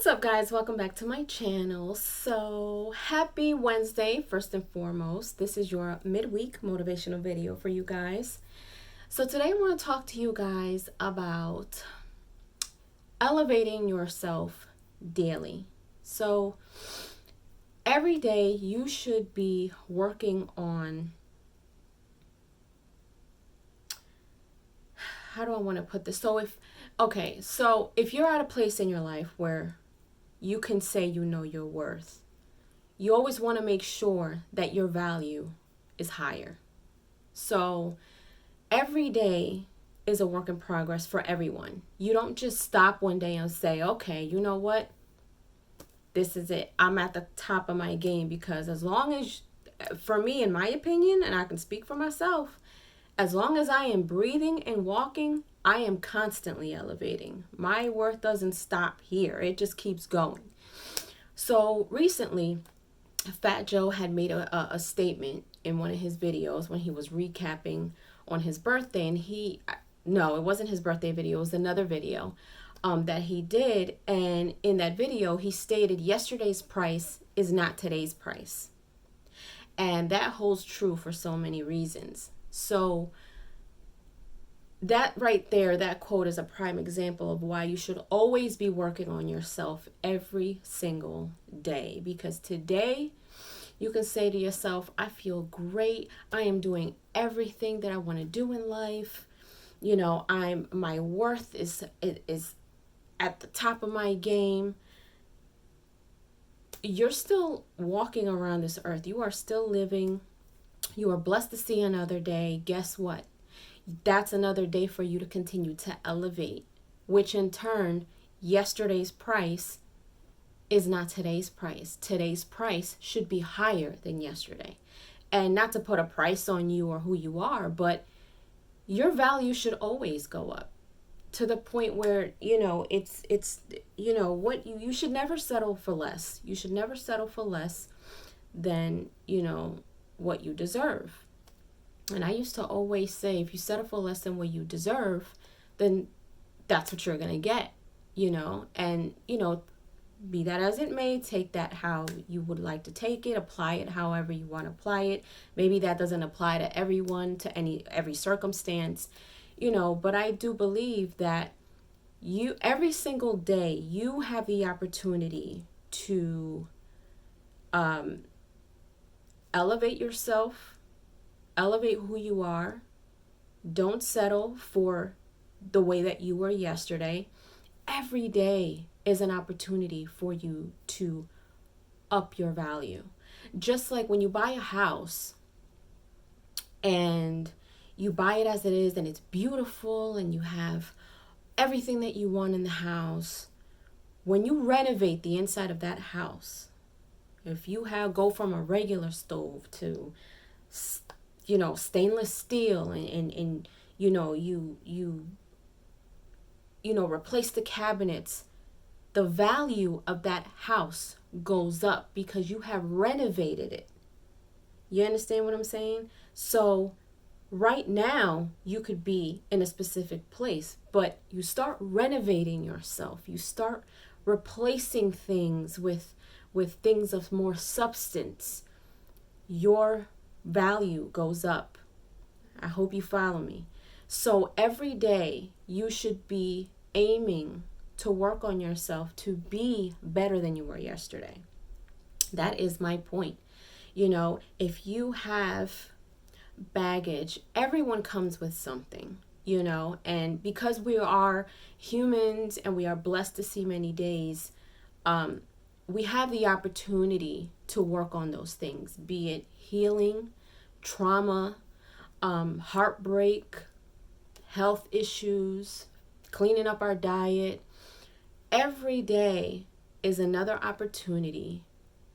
What's up, guys? Welcome back to my channel. So happy Wednesday, first and foremost. This is your midweek motivational video for you guys. So today I want to talk to you guys about elevating yourself daily. So every day you should be working on, how do I want to put this? So if you're at a place in your life where you can say you know your worth, you always want to make sure that your value is higher. So every day is a work in progress for everyone. You don't just stop one day and say, okay, you know what? This is it. I'm at the top of my game, because as long as, for me, in my opinion, and I can speak for myself, as long as I am breathing and walking, I am constantly elevating. My worth doesn't stop here. It just keeps going. So recently, Fat Joe had made a statement in one of his videos when he was recapping on his birthday. And no, it wasn't his birthday video. It was another video that he did. And in that video, he stated yesterday's price is not today's price. And that holds true for so many reasons. So that right there, that quote is a prime example of why you should always be working on yourself every single day. Because today you can say to yourself, I feel great. I am doing everything that I want to do in life. You know, my worth is at the top of my game. You're still walking around this earth. You are still living. You are blessed to see another day. Guess what? That's another day for you to continue to elevate, which in turn, yesterday's price is not today's price. Today's price should be higher than yesterday. And not to put a price on you or who you are, but your value should always go up to the point where, it's what you should never settle for less. You should never settle for less than, what you deserve. And I used to always say, if you settle for less than what you deserve, then that's what you're going to get, and, be that as it may, take that how you would like to take it, apply it however you want to apply it. Maybe that doesn't apply to everyone, to every circumstance, but I do believe that every single day, you have the opportunity to elevate yourself, elevate who you are. Don't settle for the way that you were yesterday. Every day is an opportunity for you to up your value. Just like when you buy a house and you buy it as it is and it's beautiful and you have everything that you want in the house, when you renovate the inside of that house, if you go from a regular stove to stainless steel and replace the cabinets, the value of that house goes up because you have renovated it. You understand what I'm saying? So right now you could be in a specific place, but you start renovating yourself. You start replacing things with things of more substance. Your value goes up. I hope you follow me. So every day you should be aiming to work on yourself to be better than you were yesterday. That is my point. If you have baggage, everyone comes with something, and because we are humans and we are blessed to see many days, we have the opportunity to work on those things, be it healing, trauma, heartbreak, health issues, cleaning up our diet. Every day is another opportunity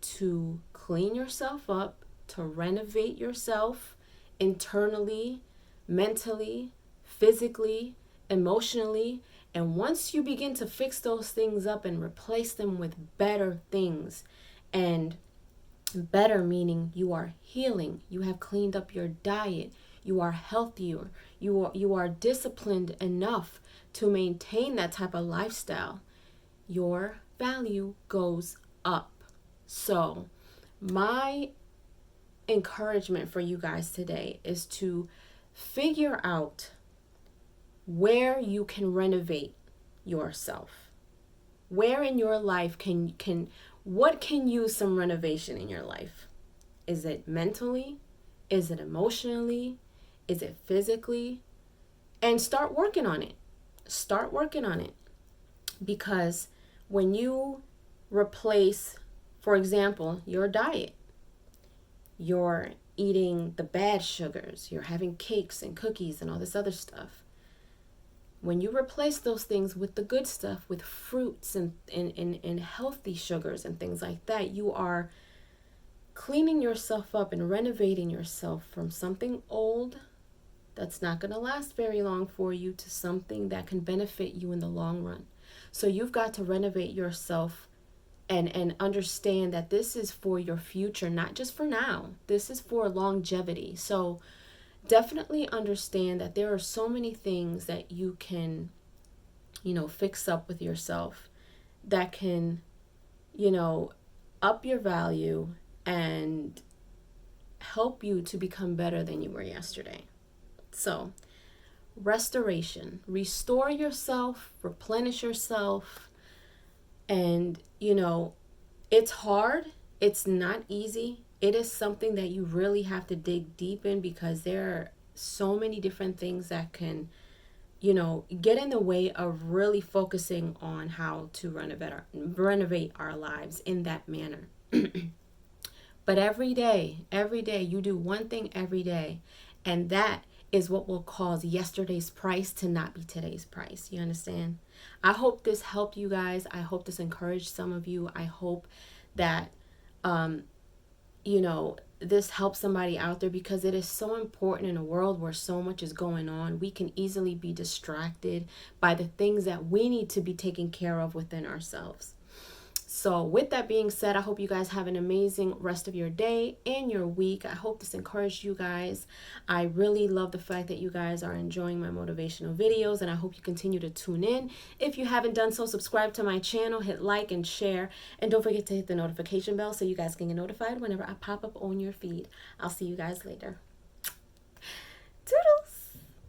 to clean yourself up, to renovate yourself internally, mentally, physically, emotionally. And once you begin to fix those things up and replace them with better things, and better meaning you are healing, you have cleaned up your diet, you are healthier, you are disciplined enough to maintain that type of lifestyle, your value goes up. So my encouragement for you guys today is to figure out where you can renovate yourself. Where in your life what can use some renovation in your life? Is it mentally? Is it emotionally? Is it physically? And start working on it. Start working on it. Because when you replace, for example, your diet, you're eating the bad sugars, you're having cakes and cookies and all this other stuff. When you replace those things with the good stuff, with fruits and healthy sugars and things like that, you are cleaning yourself up and renovating yourself from something old that's not going to last very long for you to something that can benefit you in the long run. So you've got to renovate yourself and understand that this is for your future, not just for now. This is for longevity. So definitely understand that there are so many things that you can, fix up with yourself that can, up your value and help you to become better than you were yesterday. So, restoration, restore yourself, replenish yourself. And, it's hard. It's not easy. It is something that you really have to dig deep in because there are so many different things that can, get in the way of really focusing on how to renovate our lives in that manner. But every day, you do one thing every day, and that is what will cause yesterday's price to not be today's price. You understand? I hope this helped you guys. I hope this encouraged some of you. I hope that, this helps somebody out there because it is so important in a world where so much is going on. We can easily be distracted by the things that we need to be taken care of within ourselves. So with that being said, I hope you guys have an amazing rest of your day and your week. I hope this encouraged you guys. I really love the fact that you guys are enjoying my motivational videos, and I hope you continue to tune in. If you haven't done so, subscribe to my channel, hit like and share, and don't forget to hit the notification bell so you guys can get notified whenever I pop up on your feed. I'll see you guys later. Toodles!